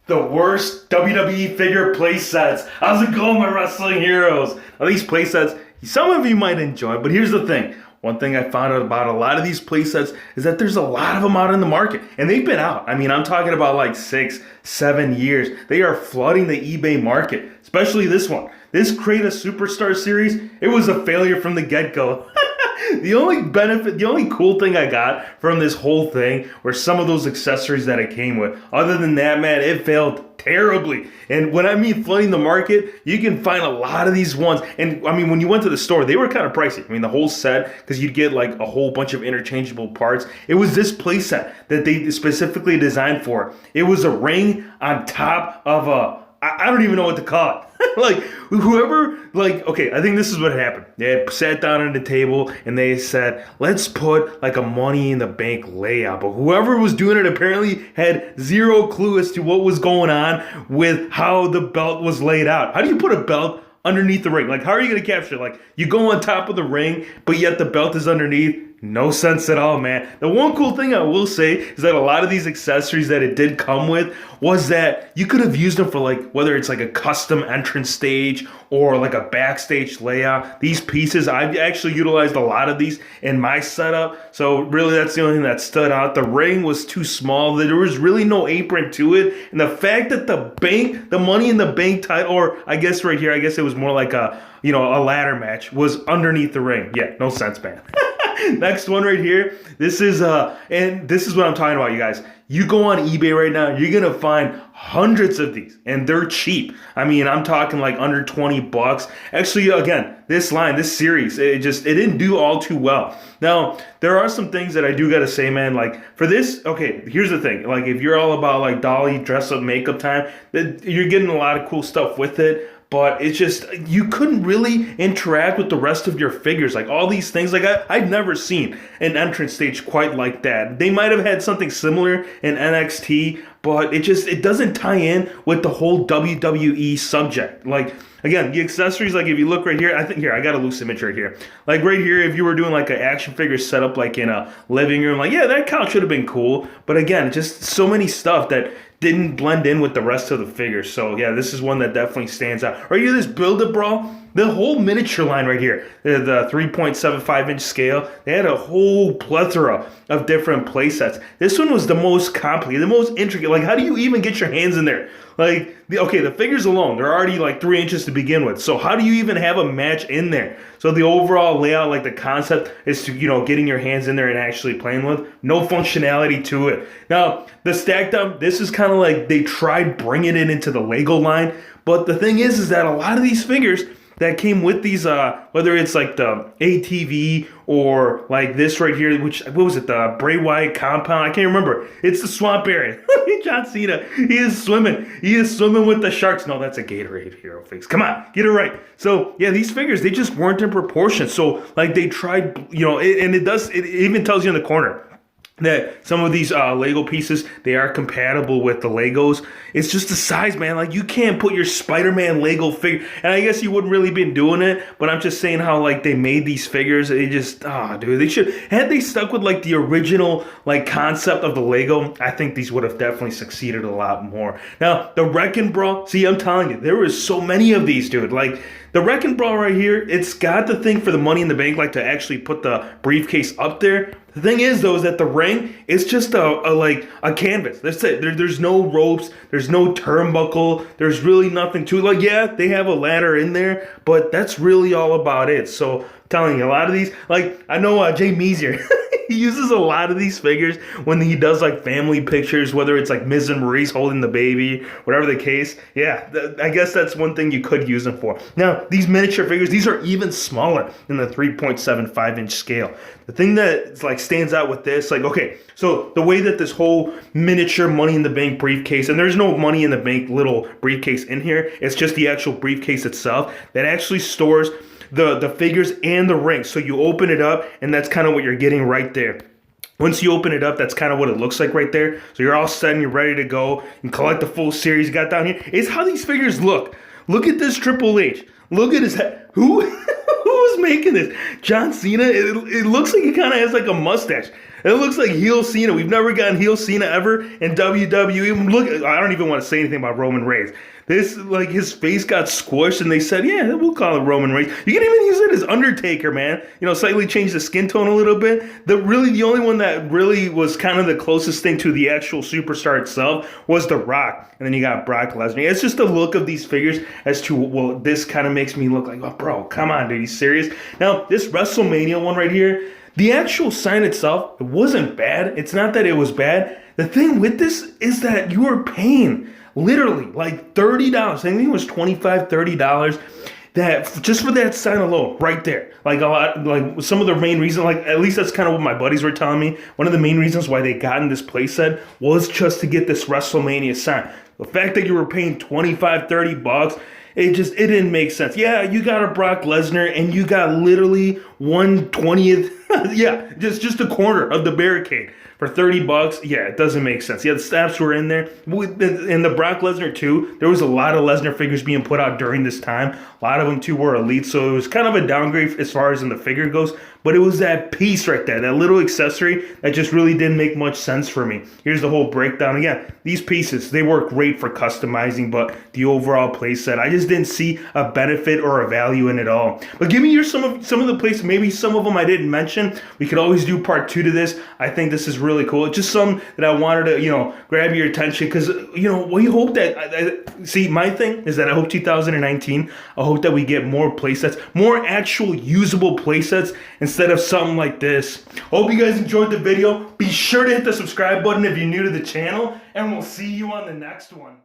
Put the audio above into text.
The worst WWE figure playsets. How's it going, my wrestling heroes? Now, these playsets, some of you might enjoy, but here's the thing. One thing I found out about a lot of these playsets is that there's a lot of them out in the market, and they've been out. I mean, I'm talking about like 6, 7 years. They are flooding the eBay market, especially this one. This Create a Superstar series, it was a failure from the get-go. The only benefit, the only cool thing I got from this whole thing were some of those accessories that it came with. Other than that, man, it failed terribly. And when I mean flooding the market, you can find a lot of these ones. And I mean, when you went to the store, they were kind of pricey. I mean, the whole set, because you'd get like a whole bunch of interchangeable parts. It was this play set that they specifically designed for. It was a ring on top of I don't even know what to call it. Like, whoever, like, okay, I think this is what happened. They sat down at the table and they said, let's put like a money in the bank layout. But whoever was doing it apparently had zero clue as to what was going on with how the belt was laid out. How do you put a belt underneath the ring? Like, how are you going to capture it? Like, you go on top of the ring, but yet the belt is underneath. No sense at all, man. The one cool thing I will say is that a lot of these accessories that it did come with was that you could have used them for like, whether it's like a custom entrance stage or like a backstage layout. These pieces, I've actually utilized a lot of these in my setup. So really that's the only thing that stood out. The ring was too small. There was really no apron to it. And the fact that the Money in the Bank title, or I guess right here, I guess it was more like a ladder match, was underneath the ring. Yeah, no sense, man. Next one right here. This is and this is what I'm talking about, you guys. You go on eBay right now, you're gonna find hundreds of these, and they're cheap. I mean, I'm talking like under 20 bucks. Actually, again, this series, it didn't do all too well. Now, there are some things that I do gotta say, man. Like for this, okay, here's the thing. Like if you're all about like dolly dress up makeup time, you're getting a lot of cool stuff with it. But it's just, you couldn't really interact with the rest of your figures. Like all these things, like I've never seen an entrance stage quite like that. They might have had something similar in NXT, but it doesn't tie in with the whole WWE subject. Like, again, the accessories, like if you look right here, I got a loose image right here. Like right here, if you were doing like an action figure setup like in a living room, like yeah, that couch should have been cool. But again, just so many stuff that didn't blend in with the rest of the figures. So yeah, this is one that definitely stands out. Right here, this Build-A-Brawl, the whole miniature line right here, the 3.75 inch scale, they had a whole plethora of different play sets. This one was the most complicated, the most intricate. Like, how do you even get your hands in there? Like, the figures alone, they're already like 3 inches to begin with. So how do you even have a match in there? So the overall layout, like the concept is to, getting your hands in there and actually playing with. No functionality to it. Now, the stacked up, this is kind of like they tried bringing it into the Lego line. But the thing is that a lot of these figures that came with these, whether it's like the ATV or like this right here, what was it, the Bray Wyatt compound? I can't remember. It's the swamp area. John Cena, he is swimming. He is swimming with the sharks. No, that's a Gatorade hero face. Come on, get it right. So yeah, these figures, they just weren't in proportion. So like they tried, and it even tells you in the corner that some of these Lego pieces, they are compatible with the Legos. It's just the size, man. Like, you can't put your Spider-Man Lego figure, and I guess you wouldn't really been doing it, but I'm just saying how, like, they made these figures. They just, dude, had they stuck with, like, the original, like, concept of the Lego, I think these would have definitely succeeded a lot more. Now, the Wrecking Brawl, see, I'm telling you, there was so many of these, dude. Like, the Wrecking Brawl right here, it's got the thing for the Money in the Bank, like, to actually put the briefcase up there. The thing is, though, is that the ring is just a canvas. That's it. There's no ropes. There's no turnbuckle. There's really nothing to it. Like, yeah, they have a ladder in there, but that's really all about it. So, I'm telling you, a lot of these, like, I know Jay Measier, he uses a lot of these figures when he does, like, family pictures, whether it's, like, Miz and Maurice holding the baby, whatever the case. Yeah, I guess that's one thing you could use them for. Now, these miniature figures, these are even smaller than the 3.75 inch scale. The thing that, like, stands out with this, like, okay, so the way that this whole miniature Money in the Bank briefcase, and there's no Money in the Bank little briefcase in here, it's just the actual briefcase itself that actually stores the figures and the ring. So you open it up, and that's kind of what you're getting right there. Once you open it up, that's kind of what it looks like right there. So you're all set and you're ready to go and collect the full series you got down here. It's how these figures look. Look at this Triple H. Look at his head. Who's making this? John Cena? It looks like he kind of has like a mustache. It looks like heel Cena. We've never gotten heel Cena ever in WWE. Look, I don't even want to say anything about Roman Reigns. This, like, his face got squished, and they said, yeah, we'll call it Roman Reigns. You can even use it as Undertaker, man. You know, slightly change the skin tone a little bit. The only one that really was kind of the closest thing to the actual superstar itself was The Rock. And then you got Brock Lesnar. It's just the look of these figures as to, well, this kind of makes me look like, oh, bro, come on, dude, you serious? Now, this WrestleMania one right here, the actual sign itself, it wasn't bad. It's not that it was bad. The thing with this is that you are paying literally like $30. I think it was $25, $30 that just for that sign alone right there. Like a lot, like some of the main reasons, like at least that's kind of what my buddies were telling me. One of the main reasons why they got in this playset was just to get this WrestleMania sign. The fact that you were paying $25, $30, it didn't make sense. Yeah, you got a Brock Lesnar and you got literally 1/20th, yeah, just a corner of the barricade for $30. Yeah, it doesn't make sense. Yeah, the snaps were in there. And the Brock Lesnar too, there was a lot of Lesnar figures being put out during this time. A lot of them too were elite, so it was kind of a downgrade as far as in the figure goes. But it was that piece right there, that little accessory that just really didn't make much sense for me. Here's the whole breakdown. Again, these pieces, they work great for customizing, but the overall playset, I just didn't see a benefit or a value in it all. But give me some of the places, maybe some of them I didn't mention. We could always do part 2 to this. I think this is really cool. It's just some that I wanted to, grab your attention because, we hope that, see, my thing is that I hope 2019, I hope that we get more playsets, more actual usable playsets instead of something like this. Hope you guys enjoyed the video. Be sure to hit the subscribe button if you're new to the channel, and we'll see you on the next one.